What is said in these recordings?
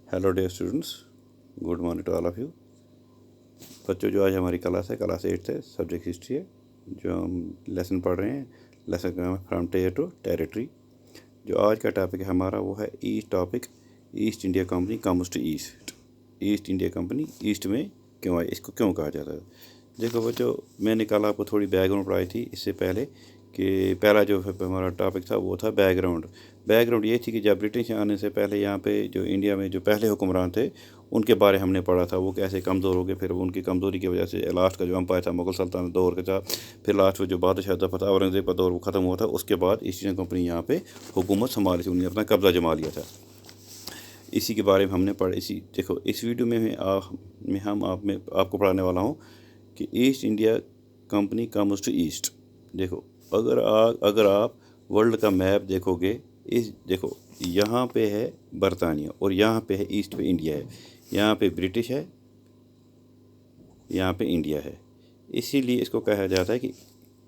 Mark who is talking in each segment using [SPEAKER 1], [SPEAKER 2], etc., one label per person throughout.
[SPEAKER 1] Hello dear students, good morning to all of you. बच्चों, जो आज हमारी क्लास है, क्लास 8 है, सब्जेक्ट हिस्ट्री है। जो हम लेसन पढ़ रहे हैं, लेसन का नाम है फ्रॉम टेयर टू टेरिटरी। जो आज का टॉपिक है हमारा वो है East topic. East India Company comes to East. East India Company East में क्यों आई, इसको क्यों कहा जाता है? देखो बच्चों, मैंने कल आपको थोड़ी बैकग्राउंड पढ़ाई थी इससे पहले कि पहला जो हमारा टॉपिक था वो था बैकग्राउंड ये थी कि जब ब्रिटिश आने से पहले यहाँ पे जो इंडिया में जो पहले हुक्मरान थे उनके बारे हमने पढ़ा था, वो कैसे कमज़ोर हो गए। फिर उनकी कमज़ोरी की वजह से लास्ट का जो अम्पायर था मुगल सल्तनत दौर के साथ, फिर लास्ट में जो बादशाह दफा था औरंगज़ेब का दौर वो ख़त्म हुआ था। उसके बाद ईस्ट इंडिया कंपनी यहाँ पे हुकूमत संभाली थी, उन्होंने अपना कब्ज़ा जमा लिया था। इसी के बारे में हमने पढ़ा। देखो, इस वीडियो में हम आपको पढ़ाने वाला हूँ कि East India Company comes to East. देखो, अगर आप वर्ल्ड का मैप देखोगे, देखो यहाँ पे है बरतानिया और यहाँ पे है ईस्ट पे इंडिया है, यहाँ पे ब्रिटिश है, यहाँ पे इंडिया है। इसीलिए इसको कहा जाता है कि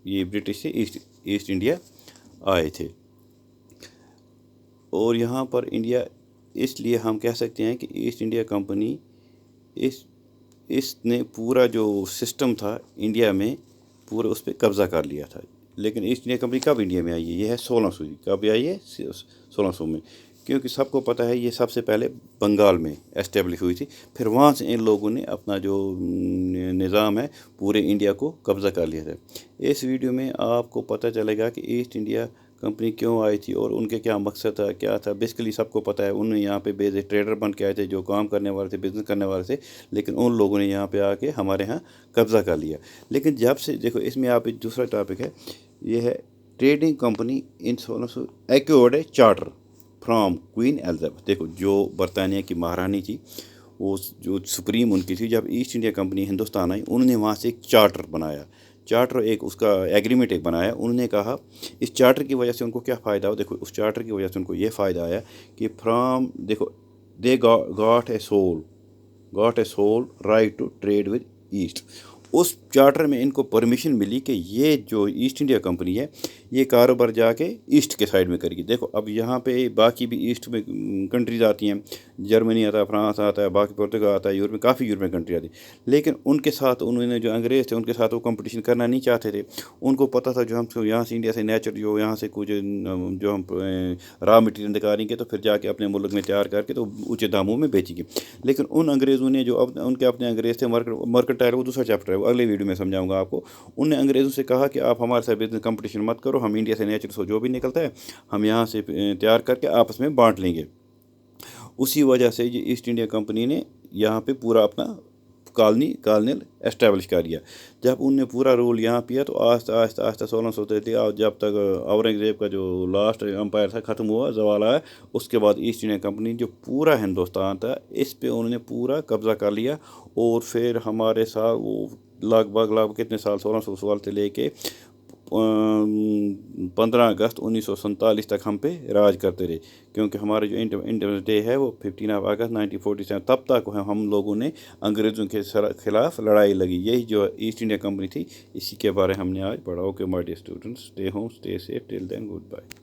[SPEAKER 1] ये ब्रिटिश से ईस्ट इंडिया आए थे। और यहाँ पर इंडिया, इसलिए हम कह सकते हैं कि ईस्ट इंडिया कंपनी इसने पूरा जो सिस्टम था इंडिया में पूरा उस पर कब्ज़ा कर लिया था। लेकिन ईस्ट इंडिया कंपनी कब इंडिया में आई है? ये है 1600। कब आई है? 1600 में। क्योंकि सबको पता है ये सबसे पहले बंगाल में एस्टेब्लिश हुई थी, फिर वहाँ से इन लोगों ने अपना जो निज़ाम है पूरे इंडिया को कब्ज़ा कर लिया था। इस वीडियो में आपको पता चलेगा कि ईस्ट इंडिया कंपनी क्यों आई थी और उनके क्या मकसद था, क्या था। बेसिकली सबको पता है, उन्होंने यहाँ पे बेस ट्रेडर बन के आए थे, जो काम करने वाले थे, बिज़नेस करने वाले थे। लेकिन उन लोगों ने यहाँ पे आके हमारे यहाँ कब्ज़ा कर लिया। लेकिन जब से, देखो इसमें आप दूसरा टॉपिक है, ये है trading company in 1600 acquired a charter from queen Elizabeth. देखो, जो बरतानिया की महारानी थी, वो जो सुप्रीम उनकी थी, जब ईस्ट इंडिया कंपनी हिंदुस्तान आई, उन्होंने वहाँ से एक चार्टर बनाया। चार्टर एक उसका एग्रीमेंट एक बनाया। उन्होंने कहा इस चार्टर की वजह से उनको क्या फ़ायदा हो। देखो, उस चार्टर की वजह से उनको ये फ़ायदा आया कि देखो, they got a sole right to trade with East. उस चार्टर में इनको परमिशन मिली कि ये जो ईस्ट इंडिया कंपनी है ये कारोबार जाके ईस्ट के साइड में करेगी। देखो, अब यहाँ पे बाकी भी ईस्ट में कंट्रीज़ आती हैं, जर्मनी आता है, फ्रांस आता है, बाकी पुर्तगाल आता है, यूरोप में काफ़ी यूरोपियन कंट्री आती है। लेकिन उनके साथ उन्होंने, जो अंग्रेज़ थे, उनके साथ वो कंपटीशन करना नहीं चाहते थे। उनको पता था जो हम यहाँ से इंडिया से नेचर, जो यहाँ से कुछ जो हम रॉ मटीरियल निकालेंगे तो फिर जाके अपने मुल्क में तैयार करके तो ऊँचे दामों में बेचेंगे। लेकिन उन अंग्रेज़ों ने, जो उनके अपने अंग्रेज़ थे, मर्केंटाइल, वो दूसरा चैप्टर है, वो अगले वीडियो में समझाऊंगा आपको। उनने अंग्रेज़ों से कहा कि आप हमारे साथ बिजनेस कंपटीशन मत करो, हम इंडिया से नेचर से जो भी निकलता है हम यहाँ से तैयार करके आपस में बांट लेंगे। उसी वजह से ये ईस्ट इंडिया कंपनी ने यहाँ पे पूरा अपना कॉलोनियल एस्टेब्लिश कर दिया। जब उनने पूरा रूल यहाँ किया तो आस्ता आस्ता आस्ता 1600 थी, जब तक औरंगज़ेब का जो लास्ट एम्पायर था ख़त्म हुआ, जवाल आया, उसके बाद ईस्ट इंडिया कंपनी जो पूरा हिंदुस्तान था इस पे उन्होंने पूरा कब्ज़ा कर लिया। और फिर हमारे साथ वो लगभग कितने साल, 1600 साल से लेके 15 अगस्त 1947 तक हम पे राज करते रहे। क्योंकि हमारे जो इंडिपेंडेंस डे है वो 15 अगस्त 1947, तब तक हम लोगों ने अंग्रेज़ों के खिलाफ लड़ाई लगी। यही जो ईस्ट इंडिया कंपनी थी, इसी के बारे हमने आज पढ़ा। Okay my dear students, stay home, stay safe, till then, good bye.